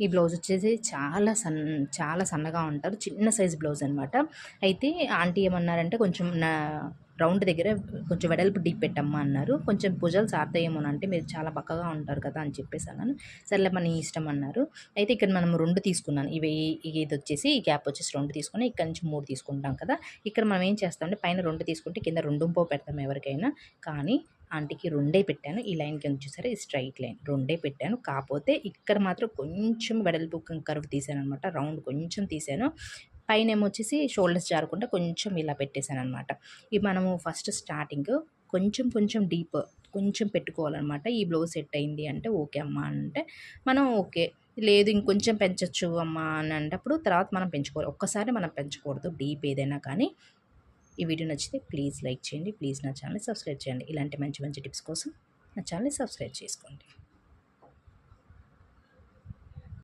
ఈ బ్లౌజ్ వచ్చేసి చాలా సన్నగా ఉంటారు. చిన్న సైజ్ బ్లౌజ్ అనమాట. అయితే ఆంటీ ఏమన్నారంటే కొంచెం రౌండ్ దగ్గర కొంచెం వెడల్పు డీప్ పెట్టమ్మా అన్నారు. కొంచెం భుజాలు సారుతాయేమోనంటే మీరు చాలా బక్కగా ఉంటారు కదా అని చెప్పేసి అన్నాను. సర్లే మన ఇష్టం అన్నారు. అయితే ఇక్కడ మనం 2 తీసుకున్నాను. ఇది వచ్చేసి ఈ గ్యాప్ వచ్చేసి 2 తీసుకొని ఇక్కడ నుంచి 3 తీసుకుంటాం కదా! ఇక్కడ మనం ఏం చేస్తామంటే పైన 2 తీసుకుంటే కింద 2 పెడతాం ఎవరికైనా. కానీ ఆంటీకి 2 పెట్టాను. ఈ లైన్ కింద చూసారా ఈ స్ట్రైట్ లైన్ 2 పెట్టాను. కాపోతే ఇక్కడ మాత్రం కొంచెం వెడల్పు కర్వ్ తీసాననమాట. రౌండ్ కొంచెం తీసాను. పైనేమొచ్చేసి షోల్డర్స్ జారకుండా కొంచెం ఇలా పెట్టేశాననమాట. ఇవి మనము ఫస్ట్ స్టార్టింగ్ కొంచెం డీప్ కొంచెం పెట్టుకోవాలనమాట. ఈ బ్లౌజ్ సెట్ అయింది అంటే ఓకే అమ్మ అంటే మనం ఓకే. లేదు ఇంకొంచెం పెంచొచ్చు అమ్మా అని అనేటప్పుడు తర్వాత మనం పెంచుకోవాలి. ఒక్కసారి మనం పెంచకూడదు డీప్ ఏదైనా కానీ. ఈ వీడియో నచ్చితే ప్లీజ్ లైక్ చేయండి. ప్లీజ్ నా ఛానల్ని సబ్స్క్రైబ్ చేయండి. ఇలాంటి మంచి మంచి టిప్స్ కోసం నా ఛానల్ని సబ్స్క్రైబ్ చేసుకోండి.